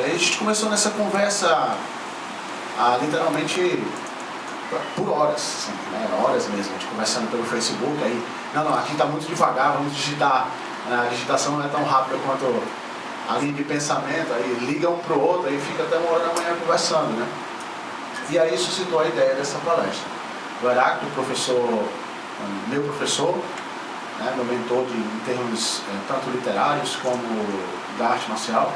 E aí a gente começou nessa conversa literalmente por horas, assim, né? Horas mesmo, a gente conversando pelo Facebook, aí, não, aqui está muito devagar, vamos digitar, a digitação não é tão rápida quanto a linha de pensamento, aí liga um para o outro, aí fica até 1 hora da manhã conversando, né? E aí suscitou a ideia dessa palestra. O Heráclito, meu professor, né, meu mentor em termos tanto literários como da arte marcial,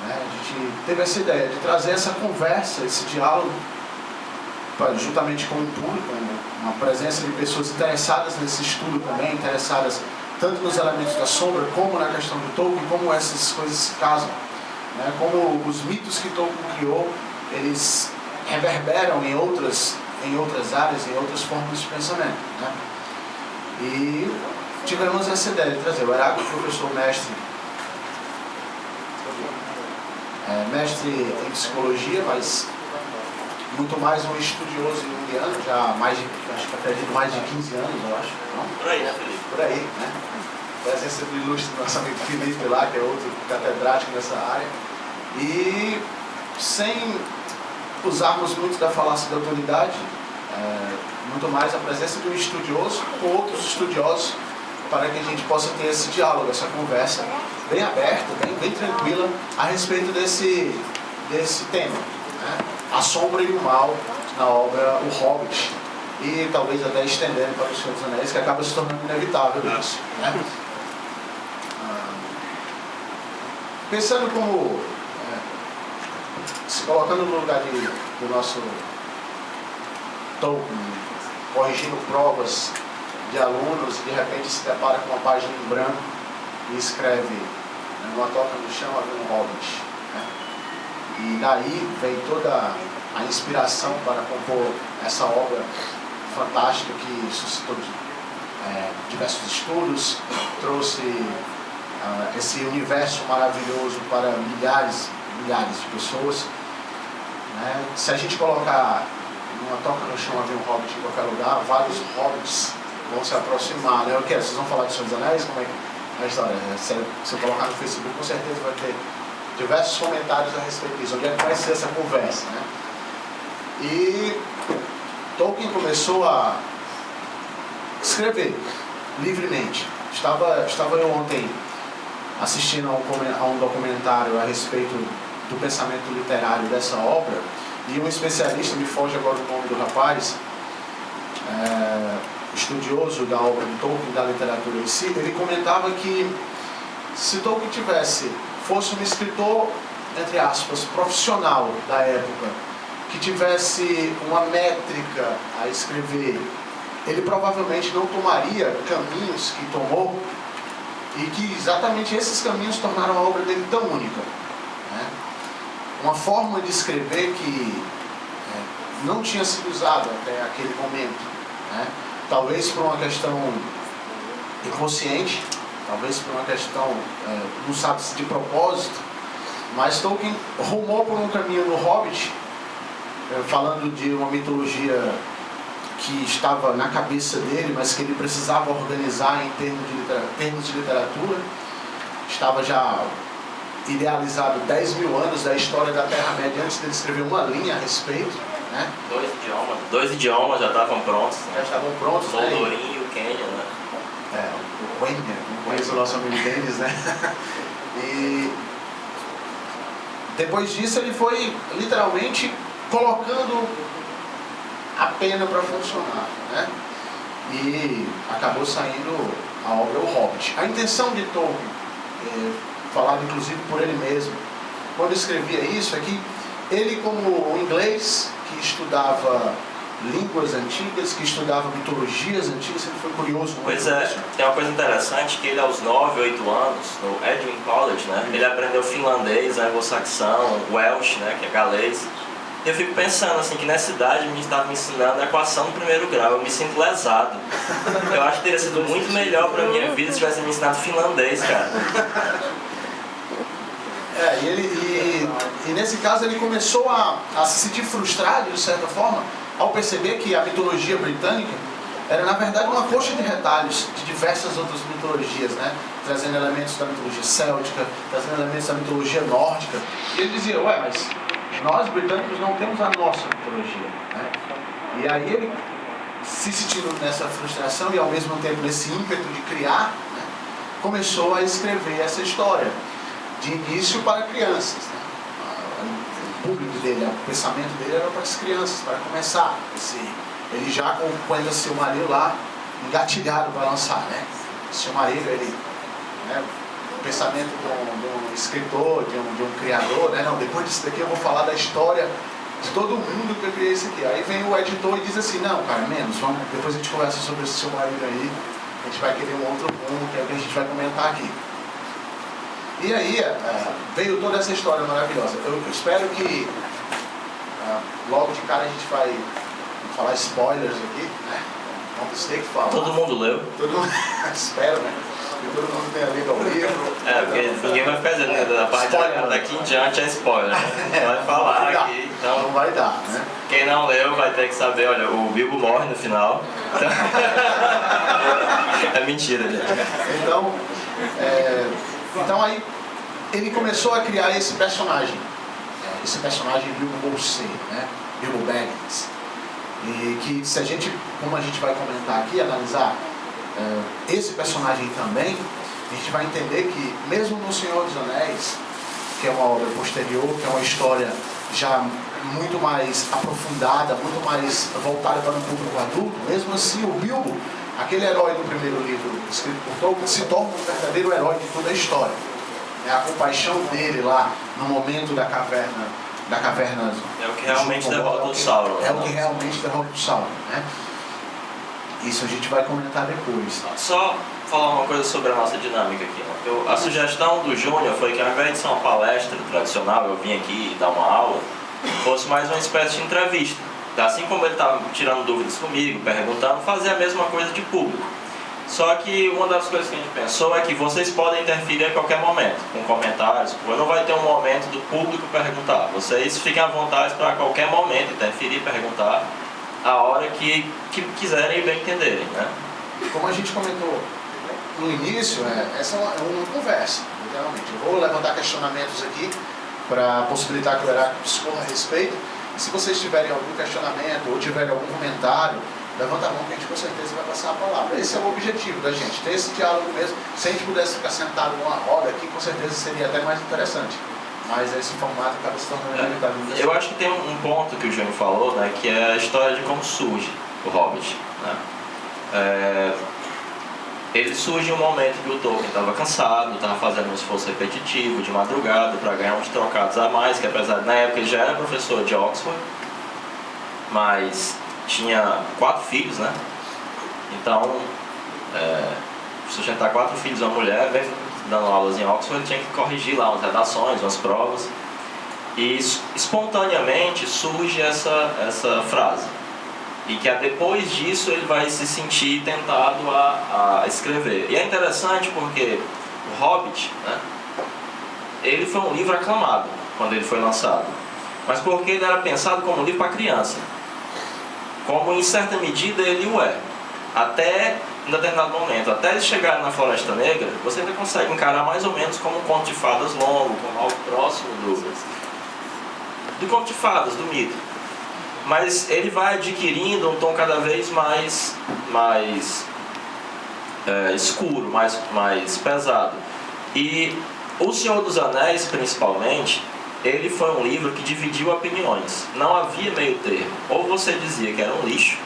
né, a gente teve essa ideia de trazer essa conversa, esse diálogo, juntamente com o público, uma presença de pessoas interessadas nesse estudo também, interessadas tanto nos elementos da sombra, como na questão do Tolkien, como essas coisas se casam, né, como os mitos que Tolkien criou, eles reverberam em outras áreas, em outras formas de pensamento, né? E tivemos essa ideia de trazer o Heráclito, professor mestre em psicologia, mas muito mais um estudioso junguiano, já acredito mais de 15 anos, eu acho. Não? Por aí, né, Felipe? Por aí, né? Presença do ilustre nosso amigo Felipe lá, que é outro catedrático nessa área. E sem usarmos muito da falácia da autoridade, muito mais a presença de um estudioso com outros estudiosos, para que a gente possa ter esse diálogo, essa conversa bem aberta, bem tranquila a respeito desse tema, né? A sombra e o mal na obra O Hobbit, e talvez até estendendo para o Senhor dos Anéis, que acaba se tornando inevitável isso, né? Pensando como se colocando no lugar do nosso Tolkien, corrigindo provas de alunos, e de repente se depara com uma página em branco e escreve, numa toca no chão havia um hobbit, né? E daí vem toda a inspiração para compor essa obra fantástica que suscitou diversos estudos, trouxe esse universo maravilhoso para milhares de pessoas, né? Se a gente colocar numa toca no chão havia um hobbit em qualquer lugar, vários hobbits vão se aproximar, né? O que é? Vocês vão falar de Senhor dos Anéis? Como é que é a história? Se eu colocar no Facebook, com certeza vai ter diversos comentários a respeito disso. Onde é que vai ser essa conversa, né? E Tolkien começou a escrever livremente. Estava eu ontem assistindo a um documentário a respeito do pensamento literário dessa obra, e um especialista, me foge agora o nome do rapaz, estudioso da obra de Tolkien, da literatura em si, ele comentava que se Tolkien fosse um escritor, entre aspas, profissional da época, que tivesse uma métrica a escrever, ele provavelmente não tomaria caminhos que tomou, e que exatamente esses caminhos tornaram a obra dele tão única, né? Uma forma de escrever que não tinha sido usada até aquele momento, né? Talvez por uma questão inconsciente, talvez por uma questão, não sabe-se de propósito, mas Tolkien rumou por um caminho no Hobbit, falando de uma mitologia que estava na cabeça dele, mas que ele precisava organizar em termos de literatura. Estava já idealizado 10 mil anos da história da Terra-média antes dele escrever uma linha a respeito, né? Dois idiomas já estavam prontos, né? Já estavam prontos, o Doldorim e o Quenya, né? O Quenya, não conheço o nosso amigo Denis, né? E depois disso ele foi literalmente colocando a pena para funcionar, né? E acabou saindo a obra O Hobbit. A intenção de Tolkien, falado inclusive por ele mesmo, quando escrevia isso, é que ele, como um inglês que estudava línguas antigas, que estudava mitologias antigas, ele foi curioso. Pois é, tem uma coisa interessante, que ele aos 9, 8 anos, no Edwin College, né, ele aprendeu finlandês, anglo-saxão, Welsh, né, que é galês. Eu fico pensando assim, que nessa idade me estava me ensinando a equação do primeiro grau, eu me sinto lesado. Eu acho que teria sido muito melhor para a minha vida se tivesse me ensinado finlandês, cara. E nesse caso ele começou a se sentir frustrado, de certa forma, ao perceber que a mitologia britânica era na verdade uma coxa de retalhos de diversas outras mitologias, né? Trazendo elementos da mitologia céltica, trazendo elementos da mitologia nórdica. E ele dizia, ué, mas nós britânicos não temos a nossa mitologia, né? E aí ele, se sentindo nessa frustração e ao mesmo tempo nesse ímpeto de criar, né, começou a escrever essa história, de início para crianças, né? O público dele, o pensamento dele era para as crianças, para começar. Ele já com esse Silmarillion lá, engatilhado para lançar, né? O Silmarillion, ele, né, o pensamento de um escritor, de um criador, né? Não, depois disso daqui eu vou falar da história de todo mundo que eu criei isso aqui. Aí vem o editor e diz assim, não, cara, menos, vamos, depois a gente conversa sobre esse Silmarillion aí, a gente vai querer um outro rumo, que é o que a gente vai comentar aqui. E aí veio toda essa história maravilhosa. Eu espero que logo de cara a gente vai falar spoilers aqui, né? Vamos ter que falar. Todo mundo leu? Todo mundo, espero, né? Que todo mundo tenha lido o livro. Porque ninguém vai ficar dizendo, né? Da parte daqui em diante é spoiler, né? Vai falar não vai aqui. Então, não vai dar, né? Quem não leu vai ter que saber, olha, o Bilbo morre no final. É mentira, gente. Então aí ele começou a criar esse personagem Bilbo Bolseiro, né? Bilbo Baggins. E que se a gente, como a gente vai comentar aqui, analisar esse personagem também, a gente vai entender que mesmo no Senhor dos Anéis, que é uma obra posterior, que é uma história já muito mais aprofundada, muito mais voltada para um público adulto, mesmo assim o Bilbo, aquele herói do primeiro livro escrito por Tolkien, se torna um verdadeiro herói de toda a história. A compaixão dele lá no momento da caverna é o que realmente derrota o Sauron. É o que realmente derrota o Sauron, né? Isso a gente vai comentar depois. Só falar uma coisa sobre a nossa dinâmica aqui, né? A sugestão do Júnior foi que ao invés de ser uma palestra tradicional, eu vim aqui dar uma aula, fosse mais uma espécie de entrevista. Assim como ele estava tirando dúvidas comigo, perguntando, fazer a mesma coisa de público. Só que uma das coisas que a gente pensou é que vocês podem interferir a qualquer momento, com comentários, porque não vai ter um momento do público perguntar. Vocês fiquem à vontade para a qualquer momento interferir, perguntar, a hora que quiserem e bem entenderem, né? Como a gente comentou no início, essa é uma conversa, literalmente. Eu vou levantar questionamentos aqui para possibilitar que o Heráclito discorra a respeito. E se vocês tiverem algum questionamento ou tiverem algum comentário, levanta a mão que a gente com certeza vai passar a palavra. Esse é o objetivo da gente, ter esse diálogo mesmo. Se a gente pudesse ficar sentado numa roda aqui, com certeza seria até mais interessante. Mas esse formato acaba se tornando limitado. Eu acho que tem um ponto que o Júnior falou, né, que é a história de como surge o Hobbit, né? Ele surge em um momento que o Tolkien estava cansado, estava fazendo um esforço repetitivo de madrugada para ganhar uns trocados a mais, que apesar de na época ele já era professor de Oxford, mas tinha 4 filhos, né? Então, sustentar 4 filhos, uma mulher, mesmo dando aulas em Oxford, ele tinha que corrigir lá umas redações, umas provas. E espontaneamente surge essa frase. E que depois disso ele vai se sentir tentado a escrever. E é interessante porque o Hobbit, né, ele foi um livro aclamado quando ele foi lançado. Mas porque ele era pensado como um livro para criança. Como em certa medida ele o é. Até em determinado momento, até eles chegarem na Floresta Negra, você ainda consegue encarar mais ou menos como um conto de fadas longo, como algo próximo do conto de fadas, do mito. Mas ele vai adquirindo um tom cada vez mais escuro, mais pesado. E O Senhor dos Anéis, principalmente, ele foi um livro que dividiu opiniões. Não havia meio termo. Ou você dizia que era um lixo,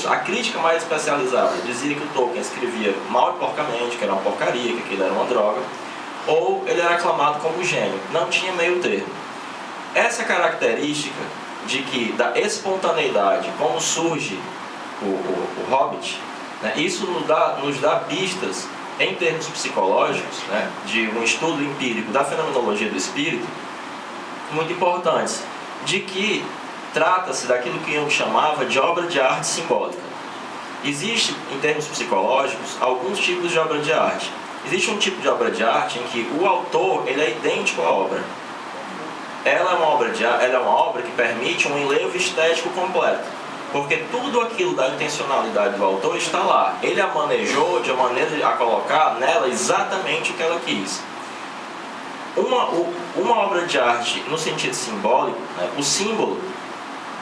a crítica mais especializada dizia que o Tolkien escrevia mal e porcamente, que era uma porcaria, que aquilo era uma droga, ou ele era aclamado como gênio. Não tinha meio termo. Essa característica da espontaneidade, como surge o Hobbit, né, isso nos dá pistas, em termos psicológicos, né, de um estudo empírico da fenomenologia do espírito, muito importantes, de que trata-se daquilo que Jung chamava de obra de arte simbólica. Existe, em termos psicológicos, alguns tipos de obra de arte. Existe um tipo de obra de arte em que o autor ele é idêntico à obra. Ela é uma obra que permite um enlevo estético completo. Porque tudo aquilo da intencionalidade do autor está lá. Ele a manejou de uma maneira a colocar nela exatamente o que ela quis. Uma obra de arte, no sentido simbólico, né, o símbolo,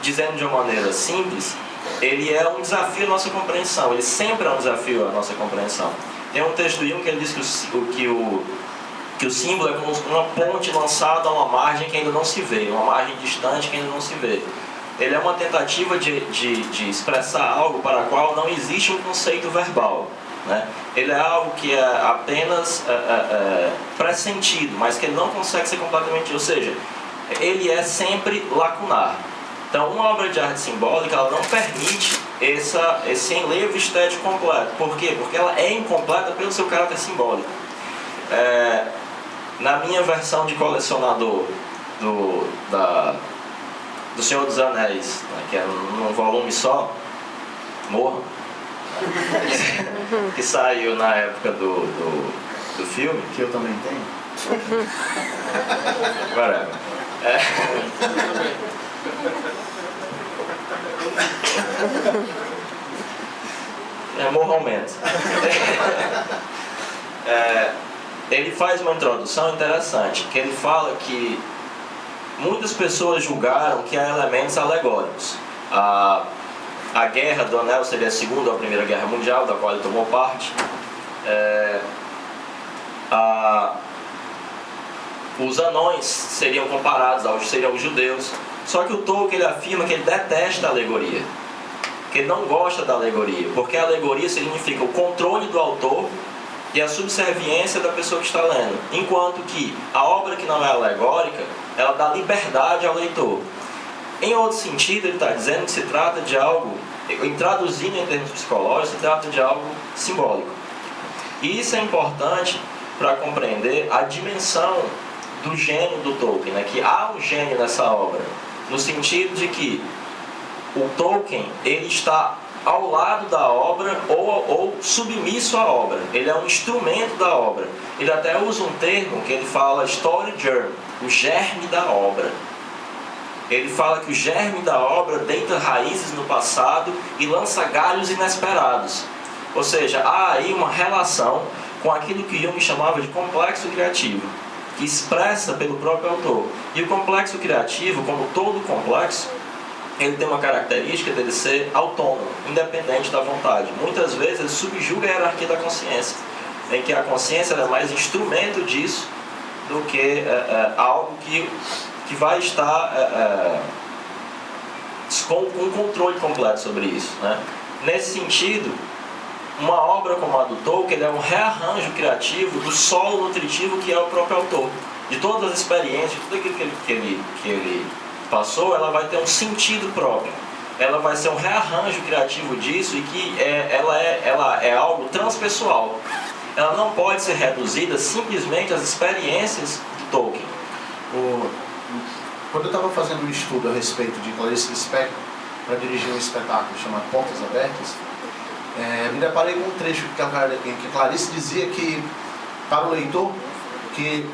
dizendo de uma maneira simples, ele é um desafio à nossa compreensão. Ele sempre é um desafio à nossa compreensão. Tem um texto do Jung que ele diz que o símbolo é como uma ponte lançada a uma margem que ainda não se vê, uma margem distante que ainda não se vê. Ele é uma tentativa de expressar algo para o qual não existe um conceito verbal, né? Ele é algo que é apenas pressentido, mas que ele não consegue ser completamente, ou seja, ele é sempre lacunar. Então, uma obra de arte simbólica, ela não permite esse enlevo estético completo. Por quê? Porque ela é incompleta pelo seu caráter simbólico. Na minha versão de colecionador do Senhor dos Anéis, né, que é num volume só, Morra, que saiu na época do filme, Que eu também tenho. whatever. Morra aumenta. Ele faz uma introdução interessante, que ele fala que muitas pessoas julgaram que há elementos alegóricos. A Guerra do Anel seria a Segunda ou a Primeira Guerra Mundial, da qual ele tomou parte. Os anões seriam comparados seriam os judeus. Só que o Tolkien ele afirma que ele detesta a alegoria, que ele não gosta da alegoria, porque a alegoria significa o controle do autor e a subserviência da pessoa que está lendo, enquanto que a obra que não é alegórica, ela dá liberdade ao leitor. Em outro sentido, ele está dizendo que se trata de algo, traduzindo em termos psicológicos, se trata de algo simbólico. E isso é importante para compreender a dimensão do gênio do Tolkien, né? Que há um gênio nessa obra, no sentido de que o Tolkien ele está ao lado da obra ou submisso à obra. Ele é um instrumento da obra. Ele até usa um termo que ele fala story germ, o germe da obra. Ele fala que o germe da obra deita raízes no passado e lança galhos inesperados. Ou seja, há aí uma relação com aquilo que Jung chamava de complexo criativo, que expressa pelo próprio autor. E o complexo criativo, como todo complexo, ele tem uma característica dele ser autônomo, independente da vontade. Muitas vezes ele subjuga a hierarquia da consciência, em que a consciência é mais instrumento disso do que algo que vai estar com um controle completo sobre isso, né? Nesse sentido, uma obra como a do Tolkien é um rearranjo criativo do solo nutritivo que é o próprio autor. De todas as experiências, de tudo aquilo que ele passou, ela vai ter um sentido próprio. Ela vai ser um rearranjo criativo disso e que ela é algo transpessoal. Ela não pode ser reduzida simplesmente às experiências de Tolkien. Quando eu estava fazendo um estudo a respeito de Clarice Lispector para dirigir um espetáculo chamado Portas Abertas, me deparei com um trecho que a Clarice dizia que, para o leitor, que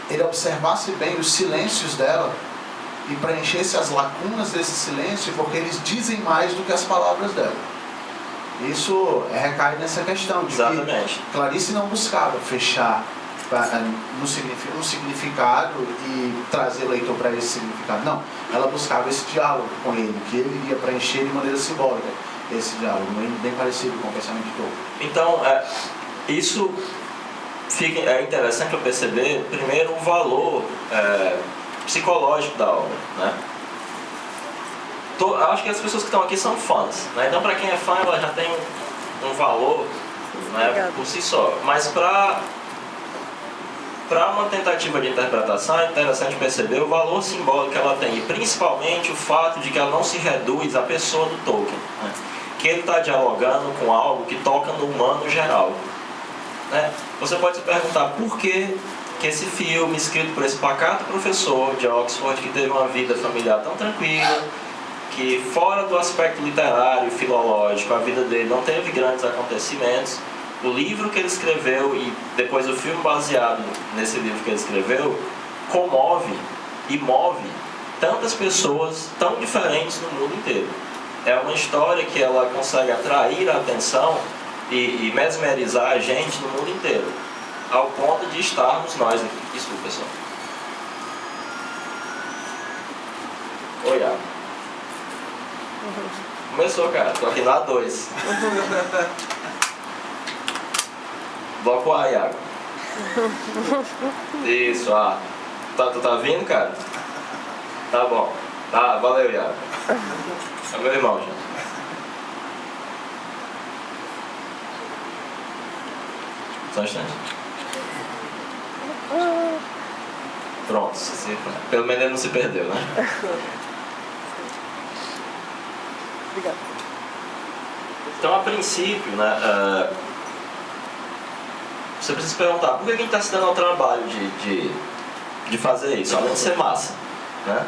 ele observasse bem os silêncios dela e preenchesse as lacunas desse silêncio, porque eles dizem mais do que as palavras dela. Isso recai nessa questão de que Clarice não buscava fechar no significado e trazer o leitor para esse significado. Não, ela buscava esse diálogo com ele, que ele iria preencher de maneira simbólica esse diálogo, bem parecido com o pensamento de Tolkien. Então, isso é interessante para perceber, primeiro, o valor psicológico da obra, né? Acho que as pessoas que estão aqui são fãs, né? Então, para quem é fã, ela já tem um valor, né, por si só. Mas para uma tentativa de interpretação é interessante perceber o valor simbólico que ela tem, e principalmente o fato de que ela não se reduz à pessoa do Tolkien, né? Que ele está dialogando com algo que toca no humano geral, né? Você pode se perguntar por que esse filme, escrito por esse pacato professor de Oxford, que teve uma vida familiar tão tranquila, que fora do aspecto literário e filológico, a vida dele não teve grandes acontecimentos, o livro que ele escreveu e depois o filme baseado nesse livro que ele escreveu comove e move tantas pessoas tão diferentes no mundo inteiro. é uma história que ela consegue atrair a atenção e mesmerizar a gente no mundo inteiro, ao ponto de estarmos nós aqui. Desculpa, pessoal. Oi, Iago. Começou, cara. Tô aqui na 2. Bloco A, Iago. Isso, A. Tu tá vindo, cara? Tá bom. Tá, valeu, Iago. É meu irmão, gente. Só um instante. Pronto. Pelo menos ele não se perdeu, né? Obrigado. Então, a princípio, né, você precisa se perguntar por que a gente está se dando ao trabalho de fazer isso, além de ser massa, né?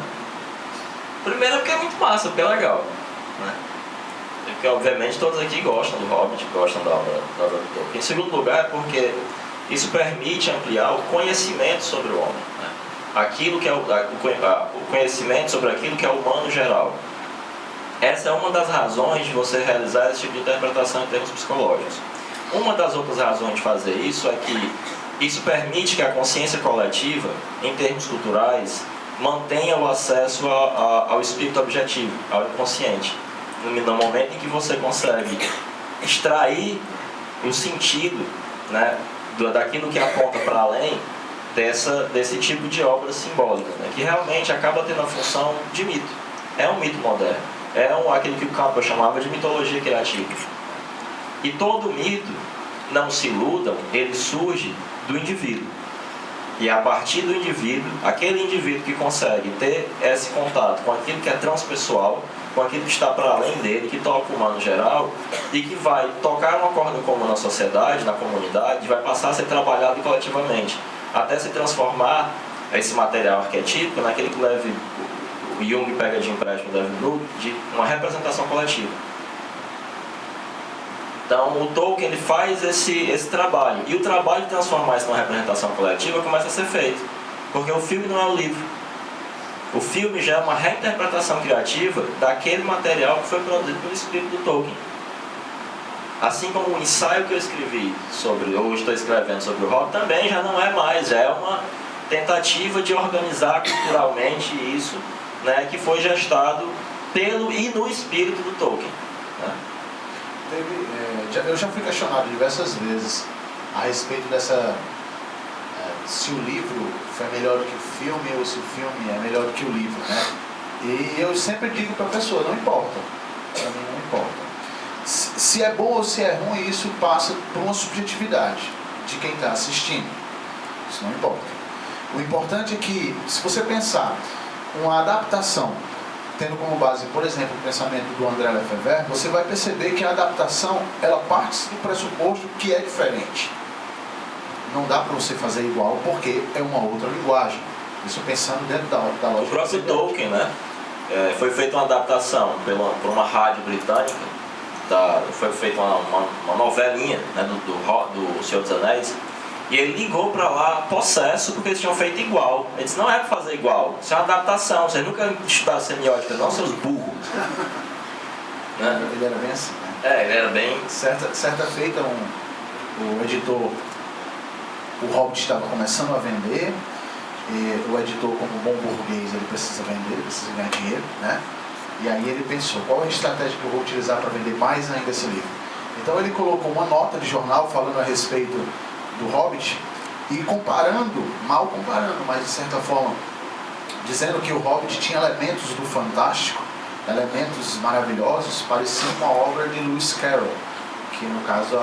Primeiro porque é muito massa, porque é legal, né? Porque obviamente todos aqui gostam do Hobbit, gostam da obra do Tolkien. Em segundo lugar, porque isso permite ampliar o conhecimento sobre o homem, né? Aquilo que é o conhecimento sobre aquilo que é humano geral. Essa é uma das razões de você realizar esse tipo de interpretação em termos psicológicos. Uma das outras razões de fazer isso é que isso permite que a consciência coletiva, em termos culturais, mantenha o acesso ao espírito objetivo, ao inconsciente. No momento em que você consegue extrair o sentido, né, daquilo que aponta para além desse tipo de obra simbólica, né, que realmente acaba tendo a função de mito. É um mito moderno. É aquilo que o Campbell chamava de mitologia criativa. E todo mito, não se iludam, ele surge do indivíduo. E a partir do indivíduo, aquele indivíduo que consegue ter esse contato com aquilo que é transpessoal, com aquilo que está para além dele, que toca o humano geral, e que vai tocar uma corda comum na sociedade, na comunidade, vai passar a ser trabalhado coletivamente, até se transformar esse material arquetípico naquele que leve, o Jung pega de empréstimo do David Blue, de uma representação coletiva. Então o Tolkien ele faz esse trabalho, e o trabalho de transformar isso numa representação coletiva começa a ser feito, porque o filme não é o livro. O filme já é uma reinterpretação criativa daquele material que foi produzido pelo espírito do Tolkien. Assim como o ensaio que eu escrevi ou estou escrevendo sobre o Hobbit também já não é mais, já é uma tentativa de organizar culturalmente isso, né, que foi gestado pelo e no espírito do Tolkien, né? Eu já fui questionado diversas vezes a respeito dessa se o livro foi melhor do que o filme ou se o filme é melhor do que o livro, né? E eu sempre digo para a pessoa, não importa, para mim não importa. Se é bom ou se é ruim, isso passa por uma subjetividade de quem está assistindo. Isso não importa. O importante é que, se você pensar uma adaptação tendo como base, por exemplo, o pensamento do André Lefebvre, você vai perceber que a adaptação, ela parte do pressuposto que é diferente. Não dá para você fazer igual, porque é uma outra linguagem. Isso pensando dentro da lógica. O próprio Tolkien, né? Foi feita uma adaptação por uma rádio britânica, foi feita uma novelinha, né, do Senhor dos Anéis, e ele ligou para lá possesso porque eles tinham feito igual. Ele disse, não é para fazer igual, isso é uma adaptação, vocês nunca estudaram semiótica, não, seus burros. Né? Ele era bem assim, né? Ele era bem... Certa feita, o editor, o Hobbit estava começando a vender, e o editor, como bom burguês, ele precisa vender, ele precisa ganhar dinheiro, né? E aí ele pensou, qual é a estratégia que eu vou utilizar para vender mais ainda esse livro? Então ele colocou uma nota de jornal falando a respeito do Hobbit e mal comparando, mas de certa forma, dizendo que o Hobbit tinha elementos do fantástico, elementos maravilhosos, parecia uma obra de Lewis Carroll, que no caso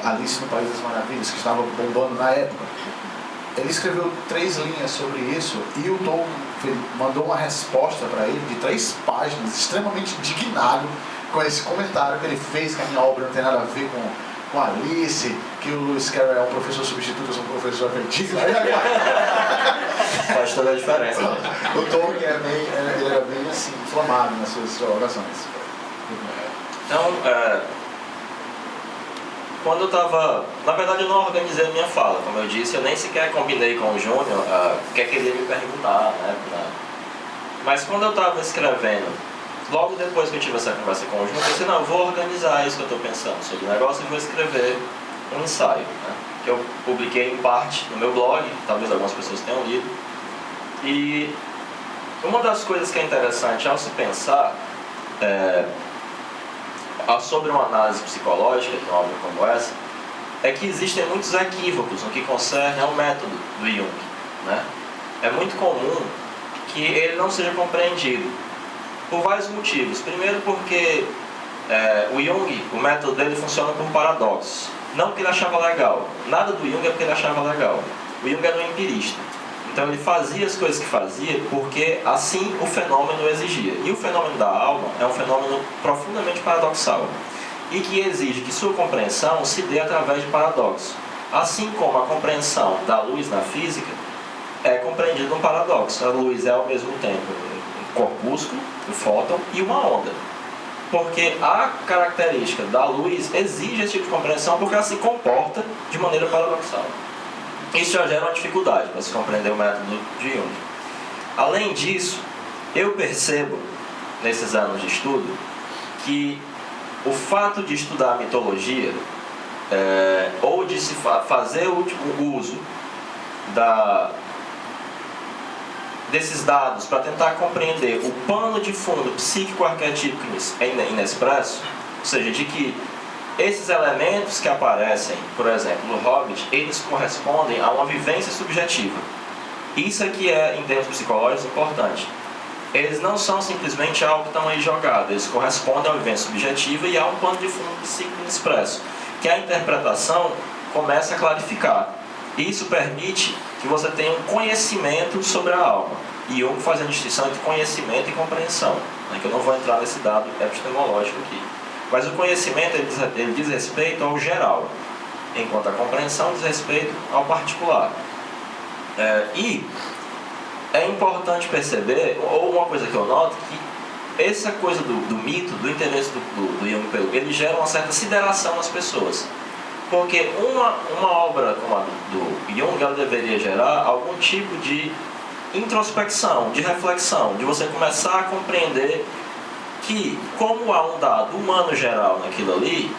Alice no País das Maravilhas, que estava bombando na época. Ele escreveu 3 linhas sobre isso e o Tolkien mandou uma resposta para ele de 3 páginas, extremamente indignado com esse comentário que ele fez, que a minha obra não tem nada a ver com Alice, que o Lewis Carroll é um professor substituto, eu sou um professor aprendiz. Faz toda a diferença. O Tolkien ele era bem assim, inflamado nas suas orações. Então, quando eu estava... Na verdade, eu não organizei a minha fala, como eu disse, eu nem sequer combinei com o Júnior o que é que ele ia me perguntar, né? Mas quando eu estava escrevendo logo depois que eu tive essa conversa com o Júnior, eu pensei, não, eu vou organizar isso que eu estou pensando sobre o negócio e vou escrever um ensaio, né? Que eu publiquei em parte no meu blog, talvez algumas pessoas tenham lido. E uma das coisas que é interessante ao se pensar sobre uma análise psicológica de uma obra como essa, é que existem muitos equívocos no que concerne ao método do Jung, né? É muito comum que ele não seja compreendido por vários motivos. Primeiro porque o Jung, o método dele funciona por paradoxos. Não porque ele achava legal. Nada do Jung é porque ele achava legal. O Jung era um empirista. Então ele fazia as coisas que fazia porque assim o fenômeno exigia. E o fenômeno da alma é um fenômeno profundamente paradoxal e que exige que sua compreensão se dê através de paradoxos. Assim como a compreensão da luz na física é compreendida num paradoxo. A luz é ao mesmo tempo um corpúsculo, um fóton e uma onda. Porque a característica da luz exige esse tipo de compreensão porque ela se comporta de maneira paradoxal. Isso já gera uma dificuldade para se compreender o método de Jung. Além disso, eu percebo, nesses anos de estudo, que o fato de estudar a mitologia, ou de se fazer o uso desses dados para tentar compreender o pano de fundo psíquico-arquetípico inexpresso, ou seja, de que esses elementos que aparecem, por exemplo, no Hobbit, eles correspondem a uma vivência subjetiva. Isso aqui é, em termos psicológicos, importante. Eles não são simplesmente algo que estão aí jogado, eles correspondem a uma vivência subjetiva e a um pano de fundo psíquico inexpresso, que a interpretação começa a clarificar. Isso permite que você tenha um conhecimento sobre a alma. E Jung faz a distinção entre conhecimento e compreensão, né, que eu não vou entrar nesse dado epistemológico aqui. Mas o conhecimento ele diz respeito ao geral, enquanto a compreensão diz respeito ao particular. E é importante perceber, ou uma coisa que eu noto, que essa coisa do mito, do interesse do Jung pelo ele gera uma certa sideração nas pessoas. Porque uma obra como a do Jung, ela deveria gerar algum tipo de introspecção, de reflexão, de você começar a compreender que, como há um dado humano geral naquilo ali,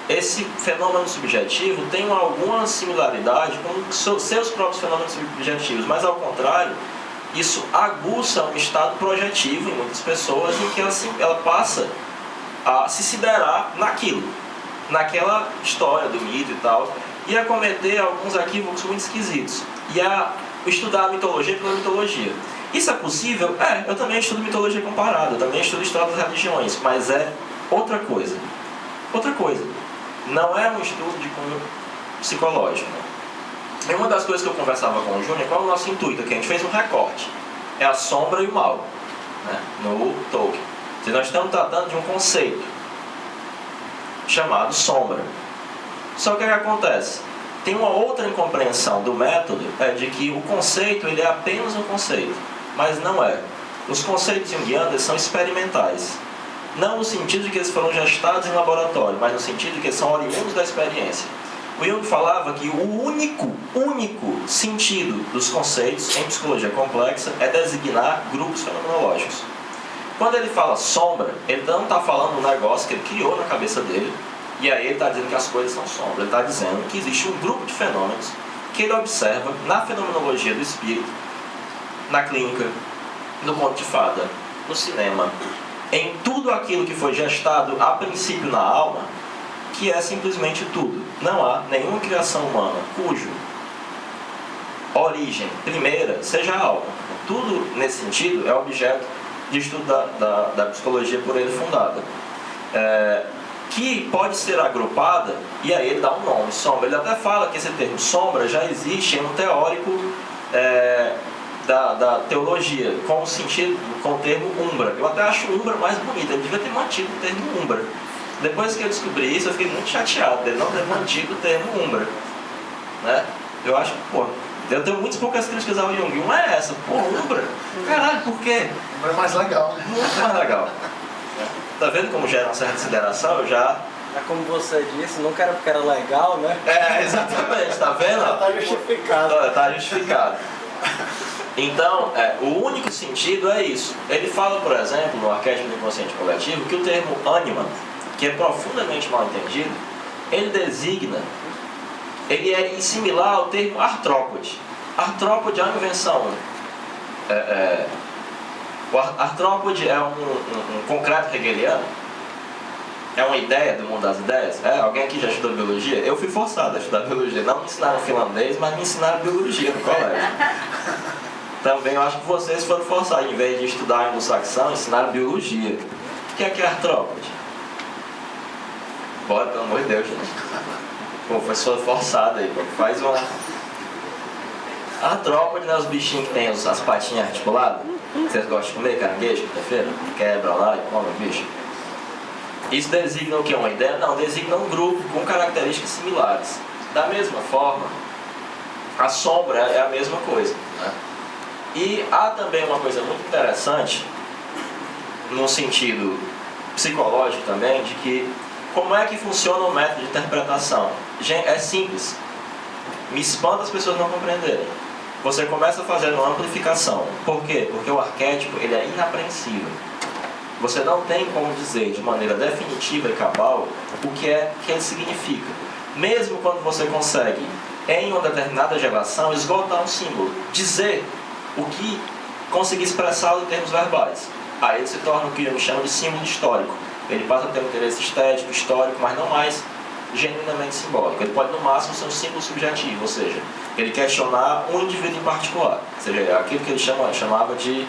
esse fenômeno subjetivo tem alguma similaridade com seus próprios fenômenos subjetivos, mas ao contrário, isso aguça um estado projetivo em muitas pessoas em que ela passa a se siderar naquilo, naquela história do mito e tal, e a cometer alguns equívocos muito esquisitos, e a estudar a mitologia pela mitologia. Isso é possível? Eu também estudo mitologia comparada, eu também estudo história das religiões, mas é outra coisa. Outra coisa. Não é um estudo de cunho psicológico. E uma das coisas que eu conversava com o Júnior, qual é o nosso intuito aqui? A gente fez um recorte. É a sombra e o mal, né, no Tolkien. Se nós estamos tratando de um conceito chamado sombra. Só que o que acontece? Tem uma outra incompreensão do método, de que o conceito ele é apenas um conceito, mas não é. Os conceitos junguianos são experimentais. Não no sentido de que eles foram gestados em laboratório, mas no sentido de que eles são oriundos da experiência. O Jung falava que o único sentido dos conceitos em psicologia complexa é designar grupos fenomenológicos. Quando ele fala sombra, ele não está falando um negócio que ele criou na cabeça dele, e aí ele está dizendo que as coisas são sombras. Ele está dizendo que existe um grupo de fenômenos que ele observa na fenomenologia do espírito, na clínica, no conto de fada, no cinema, em tudo aquilo que foi gestado a princípio na alma, que é simplesmente tudo. Não há nenhuma criação humana cujo origem primeira seja a alma. Tudo nesse sentido é objeto de estudo da psicologia por ele fundada. Que pode ser agrupada, e aí ele dá um nome, sombra. Ele até fala que esse termo sombra já existe em um teórico da teologia, com o termo umbra. Eu até acho umbra mais bonito, ele devia ter mantido o termo umbra. Depois que eu descobri isso, eu fiquei muito chateado dele não ter mantido o termo umbra, né? Eu acho que, eu tenho muitas poucas críticas ao Jung. Uma é essa, umbra? Caralho, por quê? Umbra é mais legal, né? Muito mais legal. Tá vendo como gera uma certa consideração? Eu já... É como você disse, nunca era porque era legal, né? Exatamente, tá vendo? Tá justificado. Tá justificado. Então, o único sentido é isso. Ele fala, por exemplo, no arquétipo do inconsciente coletivo, que o termo ânima, que é profundamente mal entendido, ele designa, ele é similar ao termo artrópode. Artrópode é uma invenção. O artrópode é um concreto hegeliano? É uma ideia do mundo das ideias? Alguém aqui já estudou biologia? Eu fui forçado a estudar biologia. Não me ensinaram finlandês, mas me ensinaram biologia no colégio. Também eu acho que vocês foram forçados, em vez de estudar anglo-saxão, ensinaram biologia. O que é artrópode? Bora, pelo amor de Deus, gente. Pô, foi forçado aí, pô. Faz uma... Artrópode, né? Os bichinhos que tem as patinhas articuladas. Vocês gostam de comer caranguejo, quinta-feira? Quebra lá e come o bicho. Isso designa o que? Uma ideia? Não, designa um grupo com características similares. Da mesma forma, a sombra é a mesma coisa, né? E há também uma coisa muito interessante, no sentido psicológico também, de que como é que funciona o método de interpretação? É simples. Me espanta as pessoas não compreenderem. Você começa fazendo uma amplificação. Por quê? Porque o arquétipo ele é inapreensível. Você não tem como dizer de maneira definitiva e cabal o que ele significa. Mesmo quando você consegue, em uma determinada geração, esgotar um símbolo, dizer o que conseguir expressá-lo em termos verbais. Aí ele se torna o que eu chamo de símbolo histórico. Ele passa a ter um interesse estético, histórico, mas não mais genuinamente simbólico. Ele pode, no máximo, ser um símbolo subjetivo, ou seja, ele questionar um indivíduo em particular. Ou seja, aquilo que ele chamava de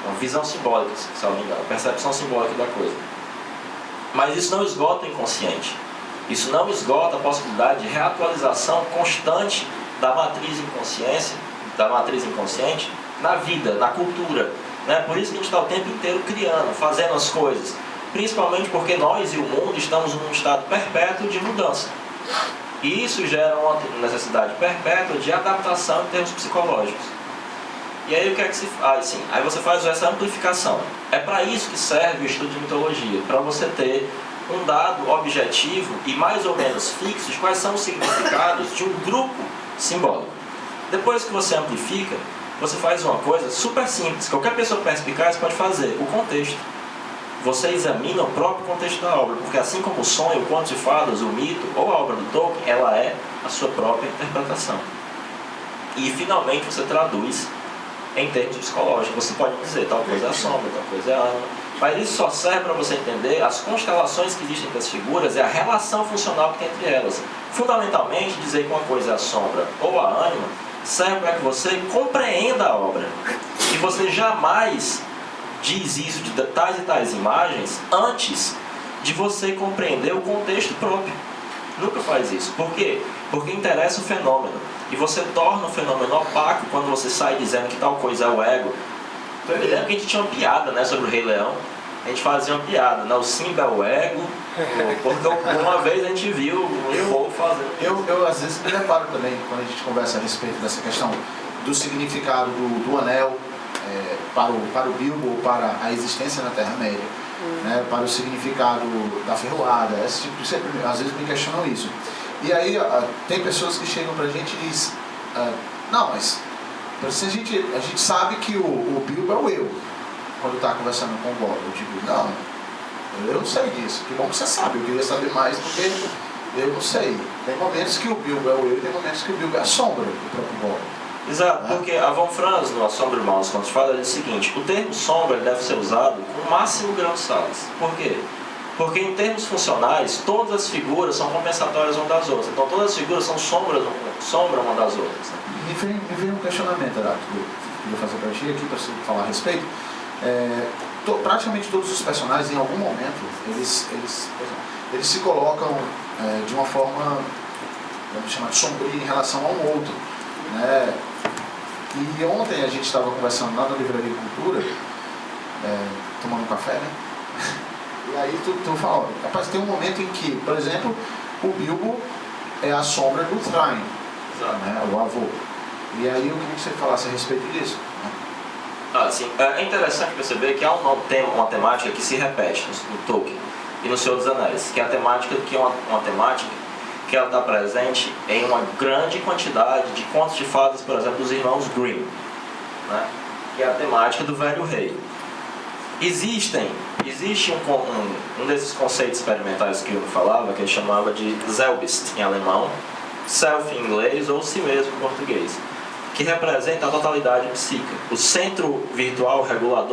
uma visão simbólica, se não me engano, percepção simbólica da coisa. Mas isso não esgota o inconsciente. Isso não esgota a possibilidade de reatualização constante da matriz inconsciente na vida, na cultura. Né? Por isso que a gente está o tempo inteiro criando, fazendo as coisas. Principalmente porque nós e o mundo estamos num estado perpétuo de mudança. E isso gera uma necessidade perpétua de adaptação em termos psicológicos. E aí o que é que se faz? Aí você faz essa amplificação. É para isso que serve o estudo de mitologia, para você ter um dado objetivo e mais ou menos fixo de quais são os significados de um grupo simbólico. Depois que você amplifica, você faz uma coisa super simples, qualquer pessoa perspicaz pode fazer, o contexto. Você examina o próprio contexto da obra, porque assim como o sonho, o conto de fadas, o mito ou a obra do Tolkien, ela é a sua própria interpretação. E finalmente você traduz em termos psicológicos. Você pode dizer tal coisa é a sombra, tal coisa é a ânima, mas isso só serve para você entender as constelações que existem entre as figuras e a relação funcional que tem entre elas. Fundamentalmente, dizer que uma coisa é a sombra ou a ânima serve para que você compreenda a obra. E você jamais diz isso de tais e tais imagens antes de você compreender o contexto próprio. Nunca faz isso. Por quê? Porque interessa o fenômeno. E você torna o fenômeno opaco quando você sai dizendo que tal coisa é o ego. Então eu me lembro que a gente tinha uma piada, né, sobre o Rei Leão. A gente fazia uma piada, né? O Simba é o ego. Porque uma vez a gente viu o povo fazendo. Eu às vezes me reparo também, quando a gente conversa a respeito dessa questão do significado do anel para o Bilbo, para a existência na Terra-média, né, para o significado da ferroada, esse tipo de sempre, às vezes me questionam isso. E aí tem pessoas que chegam pra gente e dizem, não, mas a gente sabe que o Bilbo é o eu, quando está conversando com o Gollum. Eu digo, não, eu não sei disso, que bom que você sabe, eu queria saber mais porque eu não sei. Tem momentos que o Bilbo é o eu e tem momentos que o Bilbo é a sombra do próprio Gollum. Exato, porque a Von Franz, no A Sombra e o Mal, nos contos fala, diz o seguinte: o termo sombra deve ser usado com o máximo grau de sales. Por quê? Porque em termos funcionais, todas as figuras são compensatórias umas das outras. Então todas as figuras são sombra uma das outras. Me veio um questionamento, Heráclito, que eu queria fazer para ti aqui, para você falar a respeito. Praticamente todos os personagens, em algum momento, eles se colocam de uma forma, vamos chamar de sombria em relação a um outro. Né? E ontem a gente estava conversando lá na Livraria Cultura, tomando um café, né? E aí tu fala, rapaz, tem um momento em que, por exemplo, o Bilbo é a sombra do Thrain, né? O avô. E aí eu queria que você falasse a respeito disso. Né? Sim. É interessante perceber que há uma temática que se repete no Tolkien e no Senhor dos Anéis, que é a temática que é uma temática que ela está presente em uma grande quantidade de contos de fadas, por exemplo, dos irmãos Grimm, né? Que é a temática do Velho Rei. Existe um desses conceitos experimentais que eu falava, que ele chamava de Selbst em alemão, self em inglês ou si mesmo em português, que representa a totalidade psíquica, o centro virtual regulador